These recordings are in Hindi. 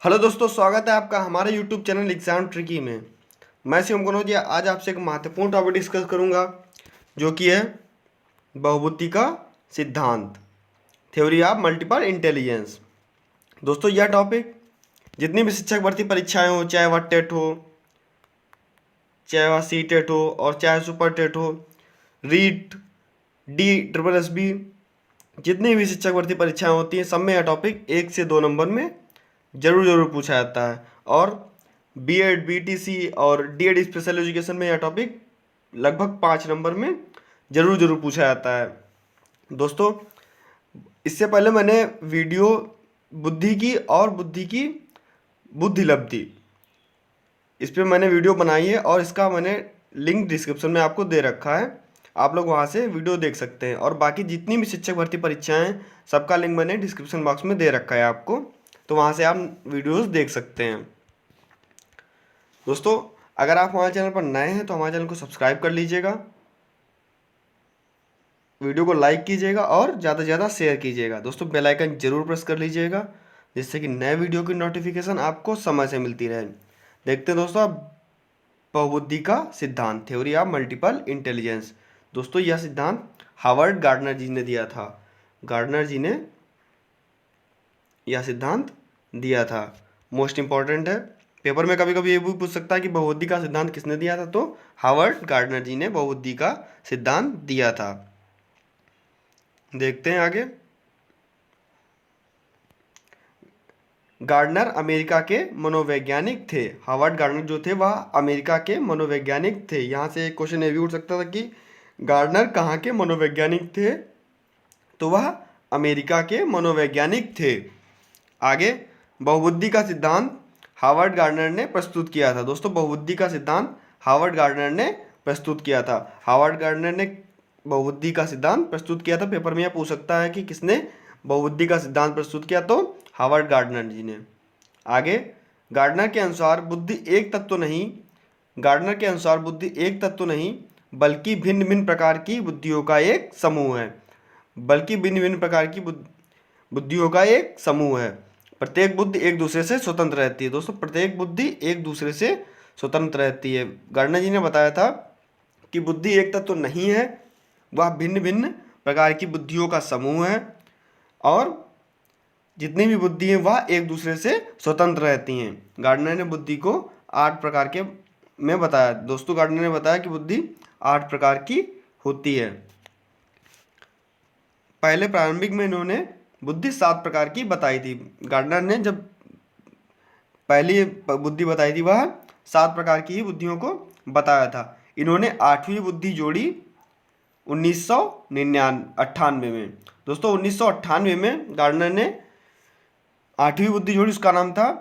हेलो दोस्तों, स्वागत है आपका हमारे यूट्यूब चैनल एग्जाम ट्रिकी में। मैं शिवम कनौजिया आज आपसे एक महत्वपूर्ण टॉपिक डिस्कस करूंगा जो कि है बहुबुद्धि का सिद्धांत, थ्योरी ऑफ मल्टीपल इंटेलिजेंस। दोस्तों यह टॉपिक जितनी भी शिक्षक भर्ती परीक्षाएं हो, चाहे वह टेट हो, चाहे वह सी टेट हो और चाहे सुपर टेट हो, REET, D triple S B, जितनी भी शिक्षक भर्ती परीक्षाएं होती हैं सब में यह टॉपिक 1 से 2 नंबर में जरूर पूछा जाता है। और बीएड, बीटीसी और डीएड स्पेशल एजुकेशन में यह टॉपिक लगभग 5 नंबर में जरूर पूछा जाता है। दोस्तों इससे पहले मैंने वीडियो बुद्धि की और बुद्धि की बुद्धिलब्धि, इस पर मैंने वीडियो बनाई है और इसका मैंने लिंक डिस्क्रिप्शन में आपको दे रखा है, आप लोग वहाँ से वीडियो देख सकते हैं। और बाकी जितनी भी शिक्षक भर्ती परीक्षाएं सबका लिंक मैंने डिस्क्रिप्शन बॉक्स में दे रखा है आपको, तो वहाँ से आप वीडियोस देख सकते हैं। दोस्तों अगर आप हमारे चैनल पर नए हैं तो हमारे चैनल को सब्सक्राइब कर लीजिएगा, वीडियो को लाइक कीजिएगा और ज़्यादा से ज़्यादा शेयर कीजिएगा। दोस्तों बेल आइकन जरूर प्रेस कर लीजिएगा जिससे कि नए वीडियो की नोटिफिकेशन आपको समय से मिलती रहे। देखते हैं दोस्तों आप बहुबुद्धि का सिद्धांत, थ्योरी ऑफ मल्टीपल इंटेलिजेंस। दोस्तों यह सिद्धांत हार्वर्ड गार्डनर जी ने दिया था। गार्डनर जी ने यह सिद्धांत दिया था। मोस्ट इंपॉर्टेंट है, पेपर में कभी कभी ये भी पूछ सकता है कि बहुबुद्धि का सिद्धांत किसने दिया था, तो हार्वर्ड गार्डनर जी ने बहुबुद्धि का सिद्धांत दिया था। देखते हैं आगे। गार्डनर अमेरिका के मनोवैज्ञानिक थे। हार्वर्ड गार्डनर जो थे वह अमेरिका के मनोवैज्ञानिक थे। यहाँ से एक क्वेश्चन ये भी उठ सकता था कि गार्डनर कहाँ के मनोवैज्ञानिक थे, तो वह अमेरिका के मनोवैज्ञानिक थे। आगे, बहुबुद्धि का सिद्धांत हार्वर्ड गार्डनर ने प्रस्तुत किया था। दोस्तों बहुबुद्धि का सिद्धांत हार्वर्ड गार्डनर ने प्रस्तुत किया था। हार्वर्ड गार्डनर ने बहुबुद्धि का सिद्धांत प्रस्तुत किया था। पेपर में यह पूछ सकता है कि किसने बहुबुद्धि का सिद्धांत प्रस्तुत किया, तो हार्वर्ड गार्डनर जी ने। आगे, गार्डनर के अनुसार बुद्धि एक तत्व नहीं, गार्डनर के अनुसार बुद्धि एक तत्व नहीं बल्कि भिन्न भिन्न प्रकार की बुद्धियों का एक समूह है। बल्कि भिन्न भिन्न प्रकार की बुद्धियों का एक समूह है। प्रत्येक बुद्धि एक दूसरे से स्वतंत्र रहती है। दोस्तों प्रत्येक बुद्धि एक दूसरे से स्वतंत्र रहती है। गार्डनर जी ने बताया था कि बुद्धि एक तत्व नहीं है, वह भिन्न भिन्न प्रकार की बुद्धियों का समूह है और जितनी भी बुद्धि हैं वह एक दूसरे से स्वतंत्र रहती हैं। गार्डनर ने बुद्धि को 8 प्रकार के में बताया। दोस्तों गार्डनर ने बताया कि बुद्धि 8 प्रकार की होती है। पहले प्रारंभिक में इन्होंने बुद्धि 7 प्रकार की बताई थी। गार्डनर ने जब पहली बुद्धि बताई थी वह 7 प्रकार की ही बुद्धियों को बताया था। इन्होंने 8वीं बुद्धि जोड़ी 1998 में। दोस्तों 1998 में गार्डनर ने 8वीं बुद्धि जोड़ी, उसका नाम था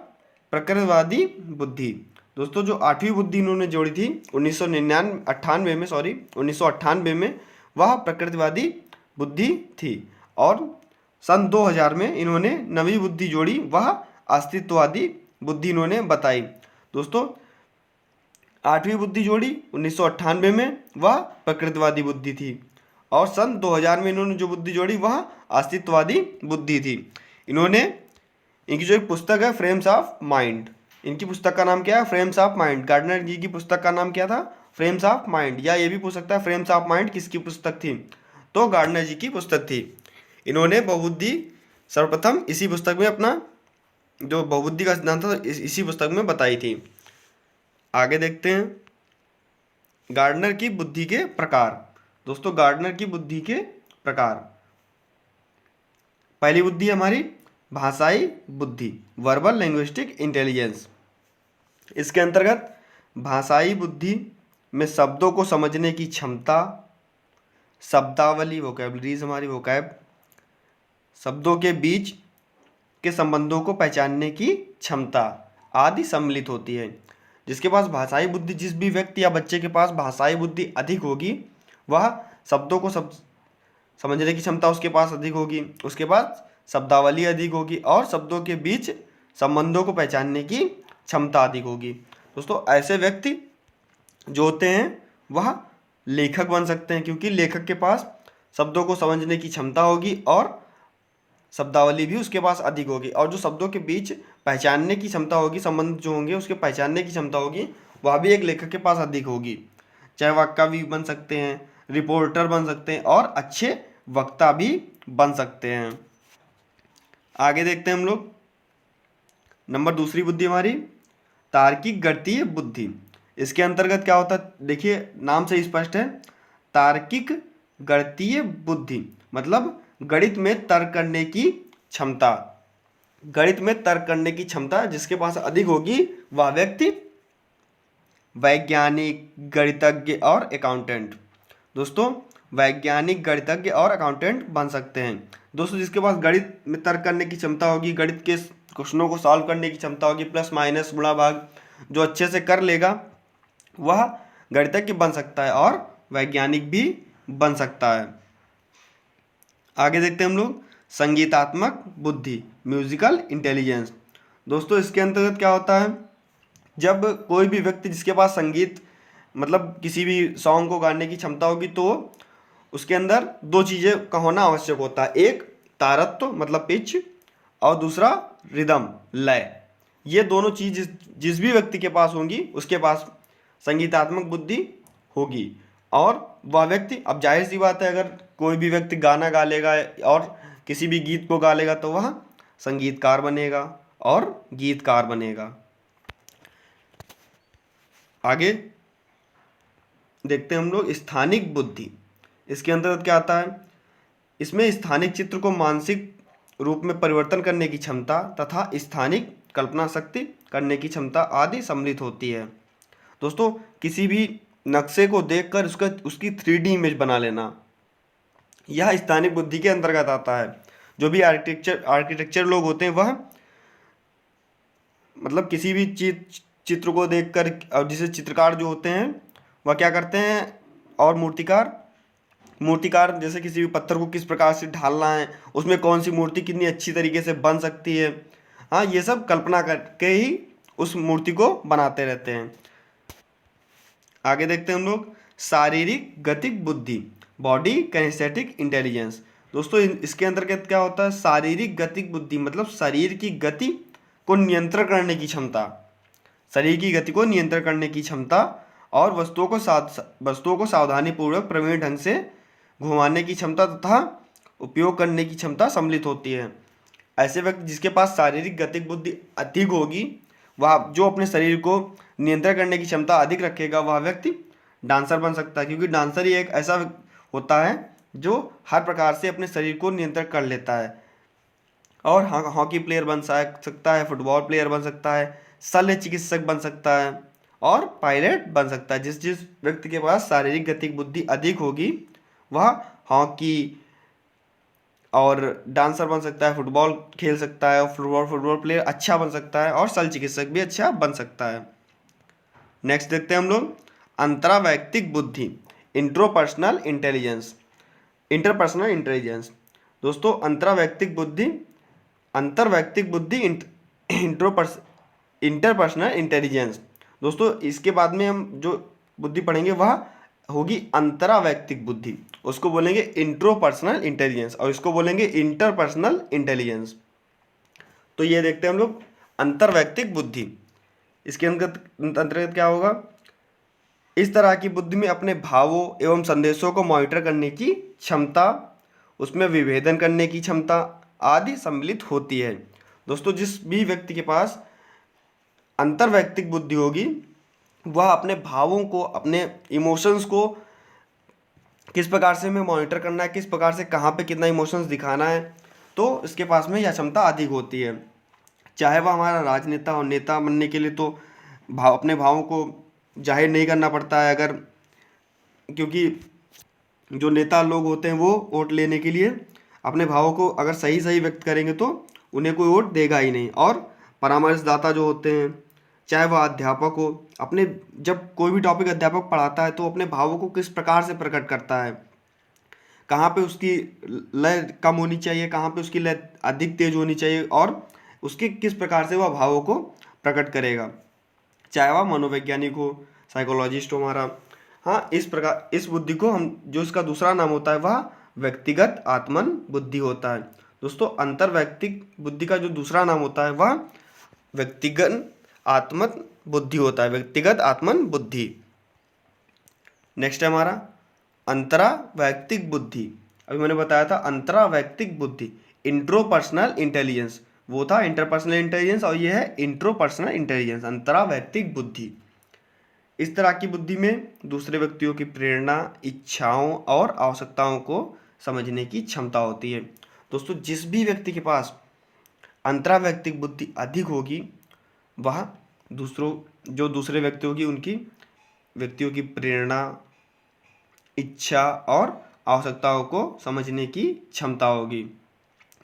प्रकृतिवादी बुद्धि। दोस्तों जो 8वीं बुद्धि इन्होंने जोड़ी थी 1998 में वह प्रकृतिवादी बुद्धि थी। और सन 2000 में इन्होंने 9वीं बुद्धि जोड़ी, वह अस्तित्ववादी बुद्धि इन्होंने बताई। दोस्तों 8वीं बुद्धि जोड़ी 1998 में वह प्रकृतिवादी बुद्धि थी और सन 2000 में इन्होंने जो बुद्धि जोड़ी वह अस्तित्ववादी बुद्धि थी। इन्होंने, इनकी जो एक पुस्तक है फ्रेम्स ऑफ माइंड, इनकी पुस्तक का नाम क्या है, फ्रेम्स ऑफ माइंड। गार्डनर जी की पुस्तक का नाम क्या था, फ्रेम्स ऑफ माइंड। या ये भी पूछ सकता है फ्रेम्स ऑफ माइंड किसकी पुस्तक थी, तो गार्डनर जी की पुस्तक थी। इन्होंने बहुबुद्धि सर्वप्रथम इसी पुस्तक में, अपना जो बहुबुद्धि का सिद्धांत था इसी पुस्तक में बताई थी। आगे देखते हैं गार्डनर की बुद्धि के प्रकार। दोस्तों गार्डनर की बुद्धि के प्रकार, पहली बुद्धि हमारी भाषाई बुद्धि, वर्बल लैंग्विस्टिक इंटेलिजेंस। इसके अंतर्गत भाषाई बुद्धि में शब्दों को समझने की क्षमता, शब्दावली, वोकैबलरीज हमारी वोकैब, शब्दों के बीच के संबंधों को पहचानने की क्षमता आदि सम्मिलित होती है। जिसके पास भाषाई बुद्धि, जिस भी व्यक्ति या बच्चे के पास भाषाई बुद्धि अधिक होगी वह शब्दों को समझने की क्षमता उसके पास अधिक होगी, उसके पास शब्दावली अधिक होगी और शब्दों के बीच संबंधों को पहचानने की क्षमता अधिक होगी। दोस्तों ऐसे व्यक्ति जो होते हैं वह लेखक बन सकते हैं, क्योंकि लेखक के पास शब्दों को समझने की क्षमता होगी और शब्दावली भी उसके पास अधिक होगी, और जो शब्दों के बीच पहचानने की क्षमता होगी, संबंध जो होंगे उसके पहचानने की क्षमता होगी, वह भी एक लेखक के पास अधिक होगी। चाहे वह कवि बन सकते हैं, रिपोर्टर बन सकते हैं, और अच्छे वक्ता भी बन सकते हैं। आगे देखते हैं हम लोग। नंबर दूसरी बुद्धि हमारी तार्किक गणितीय बुद्धि। इसके अंतर्गत क्या होता है, देखिए नाम से स्पष्ट है, तार्किक गणितीय बुद्धि मतलब गणित में तर्क करने की क्षमता। गणित में तर्क करने की क्षमता जिसके पास अधिक होगी वह व्यक्ति वैज्ञानिक, गणितज्ञ और अकाउंटेंट। दोस्तों वैज्ञानिक, गणितज्ञ और अकाउंटेंट बन सकते हैं। दोस्तों जिसके पास गणित में तर्क करने की क्षमता होगी, गणित के क्वेश्चनों को सॉल्व करने की क्षमता होगी, प्लस माइनस गुणा भाग जो अच्छे से कर लेगा, वह गणितज्ञ बन सकता है और वैज्ञानिक भी बन सकता है। आगे देखते हैं हम लोग संगीतात्मक बुद्धि, म्यूजिकल इंटेलिजेंस। दोस्तों इसके अंतर्गत क्या होता है, जब कोई भी व्यक्ति जिसके पास संगीत मतलब किसी भी सॉन्ग को गाने की क्षमता होगी, तो उसके अंदर दो चीज़ें का होना आवश्यक होता है, एक तारत्व मतलब पिच, और दूसरा रिदम लय। ये दोनों चीज जिस भी व्यक्ति के पास होंगी उसके पास संगीतात्मक बुद्धि होगी। और वह व्यक्ति, अब जाहिर सी बात है, अगर कोई भी व्यक्ति गाना गा लेगा और किसी भी गीत को गा लेगा तो वह संगीतकार बनेगा और गीतकार बनेगा। आगे देखते हैं हम लोग स्थानिक बुद्धि। इसके अंतर्गत क्या आता है, इसमें स्थानिक चित्र को मानसिक रूप में परिवर्तन करने की क्षमता तथा स्थानिक कल्पना शक्ति करने की क्षमता आदि सम्मिलित होती है। दोस्तों किसी भी नक्शे को देखकर उसकी 3D इमेज बना लेना, यह स्थानिक बुद्धि के अंतर्गत आता है। जो भी आर्किटेक्चर लोग होते हैं वह मतलब किसी भी चित्र को देखकर, और जिसे चित्रकार जो होते हैं वह क्या करते हैं, और मूर्तिकार जैसे किसी भी पत्थर को किस प्रकार से ढालना है, उसमें कौन सी मूर्ति कितनी अच्छी तरीके से बन सकती है, हाँ ये सब कल्पना करके ही उस मूर्ति को बनाते रहते हैं। आगे देखते हैं हम लोग शारीरिक गतिक बुद्धि, बॉडी कैनेस्थेटिक इंटेलिजेंस। दोस्तों इसके अंतर्गत क्या होता है, शारीरिक गतिक बुद्धि मतलब शरीर की गति को नियंत्रण करने की क्षमता, शरीर की गति को नियंत्रण करने की क्षमता, और वस्तुओं को सावधानीपूर्वक प्रवीण ढंग से घुमाने की क्षमता तथा उपयोग करने की क्षमता सम्मिलित होती है। ऐसे व्यक्ति जिसके पास शारीरिक गतिक बुद्धि अधिक होगी, वह जो अपने शरीर को नियंत्रण करने की क्षमता अधिक रखेगा, वह व्यक्ति डांसर बन सकता है, क्योंकि डांसर ही एक ऐसा होता है जो हर प्रकार से अपने शरीर को नियंत्रण कर लेता है। और हॉकी प्लेयर बन सकता है, फुटबॉल प्लेयर बन सकता है, शल्य चिकित्सक बन सकता है, और पायलट बन सकता है। जिस जिस व्यक्ति के पास शारीरिक गतिक बुद्धि अधिक होगी वह हॉकी और डांसर बन सकता है, फुटबॉल खेल सकता है, और फुटबॉल प्लेयर अच्छा बन सकता है, और शल्य चिकित्सक भी अच्छा बन सकता है। नेक्स्ट देखते हैं हम लोग अंतरावैयक्तिक बुद्धि, इंट्रोपर्सनल इंटेलिजेंस, इंटरपर्सनल इंटेलिजेंस। दोस्तों अंतरावैयक्तिक बुद्धि इंटरपर्सनल इंटेलिजेंस। दोस्तों इसके बाद में हम जो बुद्धि पढ़ेंगे वह होगी अंतरावैयक्तिक बुद्धि, उसको बोलेंगे इंट्रोपर्सनल इंटेलिजेंस, और इसको बोलेंगे इंटरपर्सनल इंटेलिजेंस। तो ये देखते हैं हम लोग अंतरवैयक्तिक बुद्धि। इसके अंतर्गत क्या होगा, इस तरह की बुद्धि में अपने भावों एवं संदेशों को मॉनिटर करने की क्षमता, उसमें विभेदन करने की क्षमता आदि सम्मिलित होती है। दोस्तों जिस भी व्यक्ति के पास अंतरवैयक्तिक बुद्धि होगी वह अपने भावों को, अपने इमोशंस को किस प्रकार से हमें मॉनिटर करना है, किस प्रकार से कहाँ पे कितना इमोशंस दिखाना है, तो इसके पास में यह क्षमता अधिक होती है। चाहे वह हमारा राजनेता हो, नेता बनने के लिए तो अपने भावों को जाहिर नहीं करना पड़ता है, अगर क्योंकि जो नेता लोग होते हैं वो वोट लेने के लिए अपने भावों को अगर सही सही व्यक्त करेंगे तो उन्हें कोई वोट देगा ही नहीं। और परामर्शदाता जो होते हैं, चाहे वह अध्यापक हो, अपने जब कोई भी टॉपिक अध्यापक पढ़ाता है तो अपने भावों को किस प्रकार से प्रकट करता है, कहाँ पे उसकी लय कम होनी चाहिए, कहाँ पे उसकी लय अधिक तेज होनी चाहिए, और उसके किस प्रकार से वह भावों को प्रकट करेगा, चाहे वह मनोवैज्ञानिक हो, साइकोलॉजिस्ट हो हमारा। हाँ इस प्रकार इस बुद्धि को हम, जो इसका दूसरा नाम होता है वह व्यक्तिगत आत्मन बुद्धि होता है। दोस्तों अंतर्वैयक्तिक बुद्धि का जो दूसरा नाम होता है वह व्यक्तिगत आत्मन बुद्धि होता है, व्यक्तिगत आत्मन बुद्धि। नेक्स्ट है हमारा अंतरावैयक्तिक बुद्धि। अभी मैंने बताया था अंतरावैयक्तिक बुद्धि, इंट्रोपर्सनल इंटेलिजेंस, वो था इंटरपर्सनल इंटेलिजेंस और ये है इंट्रोपर्सनल इंटेलिजेंस, अंतरावैयक्तिक बुद्धि। इस तरह की बुद्धि में दूसरे व्यक्तियों की प्रेरणा, इच्छाओं और आवश्यकताओं को समझने की क्षमता होती है। दोस्तों जिस भी व्यक्ति के पास अंतरावैयक्तिक बुद्धि अधिक होगी वह दूसरे व्यक्तियों की व्यक्तियों की प्रेरणा, इच्छा और आवश्यकताओं को समझने की क्षमता होगी।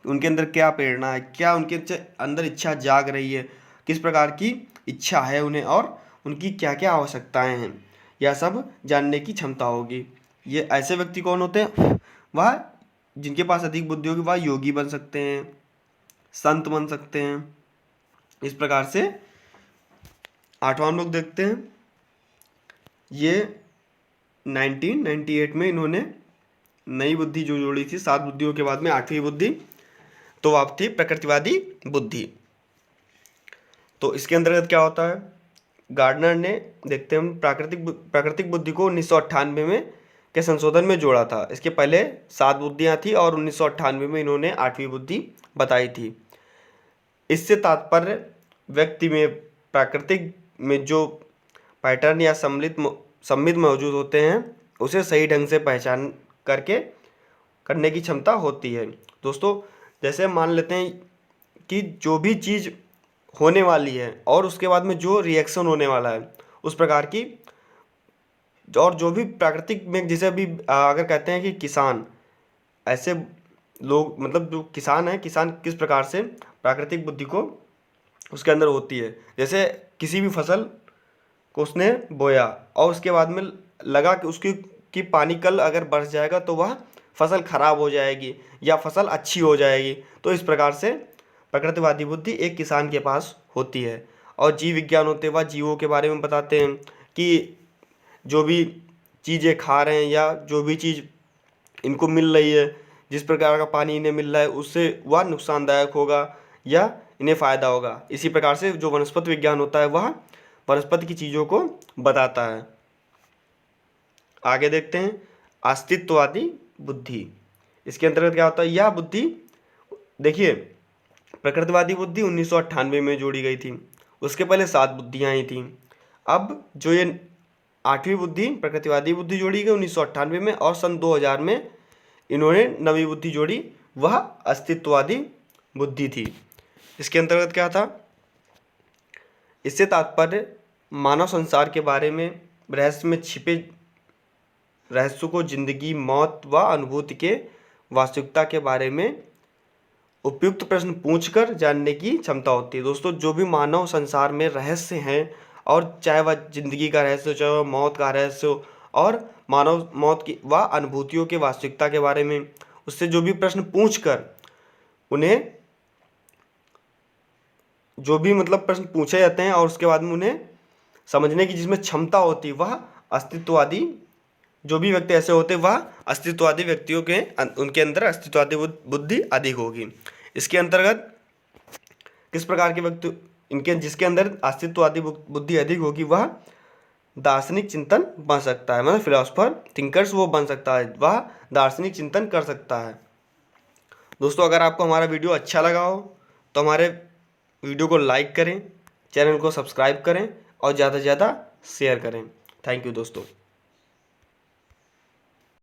उनके अंदर क्या प्रेरणा है, क्या उनके अंदर इच्छा जाग रही है, किस प्रकार की इच्छा है उन्हें और उनकी क्या क्या आवश्यकताएं हैं, यह सब जानने की क्षमता होगी। ये ऐसे व्यक्ति कौन होते हैं? वह जिनके पास अधिक बुद्धि होगी वह योगी बन सकते हैं, संत बन सकते हैं। इस प्रकार से 8वां हम लोग देखते हैं, ये 1998 में इन्होंने नई बुद्धि जो जोड़ी थी, 7 बुद्धियों के बाद में 8वीं बुद्धि, तो वह थी प्रकृतिवादी बुद्धि। तो इसके अंतर्गत क्या होता है, गार्डनर ने, देखते हैं हम, प्राकृतिक बुद्धि को 1998 में के संशोधन में जोड़ा था। इसके पहले 7 बुद्धियाँ थी और 1998 में इन्होंने 8वीं बुद्धि बताई थी। इससे तात्पर्य व्यक्ति में प्राकृतिक में जो पैटर्न या सम्मिलित मौजूद होते हैं उसे सही ढंग से पहचान करने की क्षमता होती है। दोस्तों जैसे मान लेते हैं कि जो भी चीज़ होने वाली है और उसके बाद में जो रिएक्शन होने वाला है उस प्रकार की, और जो भी प्राकृतिक में, जैसे अभी अगर कहते हैं कि किसान, ऐसे लोग, मतलब जो किसान है, किसान किस प्रकार से प्राकृतिक बुद्धि को उसके अंदर होती है। जैसे किसी भी फसल को उसने बोया और उसके बाद में लगा कि उसकी पानी कल अगर बरस जाएगा तो वह फसल खराब हो जाएगी या फसल अच्छी हो जाएगी। तो इस प्रकार से प्रकृतिवादी बुद्धि एक किसान के पास होती है। और जीव विज्ञान होते हैं, वह जीवों के बारे में बताते हैं कि जो भी चीज़ें खा रहे हैं या जो भी चीज़ इनको मिल रही है, जिस प्रकार का पानी इन्हें मिल रहा है उससे वह नुकसानदायक होगा या इन्हें फ़ायदा होगा। इसी प्रकार से जो वनस्पति विज्ञान होता है वह वनस्पति की चीज़ों को बताता है। आगे देखते हैं अस्तित्ववादी बुद्धि। इसके अंतर्गत क्या होता है, यह बुद्धि, देखिए प्रकृतिवादी बुद्धि 1998 में जोड़ी गई थी, उसके पहले 7 बुद्धियाँ ही थीं। अब जो ये 8वीं बुद्धि प्रकृतिवादी बुद्धि जोड़ी गई 1998 में, और सन 2000 में इन्होंने 9वीं बुद्धि जोड़ी, वह अस्तित्ववादी बुद्धि थी। इसके अंतर्गत क्या था, इससे तात्पर्य मानव संसार के बारे में रहस्य में छिपे रहस्यों को जिंदगी, मौत व अनुभूति के वास्तविकता के बारे में उपयुक्त प्रश्न पूछकर जानने की क्षमता होती है। दोस्तों जो भी मानव संसार में रहस्य हैं, और चाहे वह जिंदगी का रहस्य हो, चाहे वह मौत का रहस्य हो, और मानव मौत की व अनुभूतियों के वास्तविकता के बारे में उससे जो भी प्रश्न पूछकर उन्हें जो भी मतलब प्रश्न पूछे जाते हैं और उसके बाद में उन्हें समझने की जिसमें क्षमता होती है, वह अस्तित्ववादी, जो भी व्यक्ति ऐसे होते हैं वह अस्तित्ववादी व्यक्तियों के उनके अंदर अस्तित्ववादी बुद्धि अधिक होगी। इसके अंतर्गत किस प्रकार के व्यक्ति इनके जिसके अंदर अस्तित्ववादी बुद्धि अधिक होगी वह दार्शनिक चिंतन बन सकता है, मतलब फिलोसफर थिंकर्स वो बन सकता है, वह दार्शनिक चिंतन कर सकता है। दोस्तों अगर आपको हमारा वीडियो अच्छा लगा हो तो हमारे वीडियो को लाइक करें, चैनल को सब्सक्राइब करें और ज़्यादा से ज़्यादा शेयर करें। थैंक यू दोस्तों।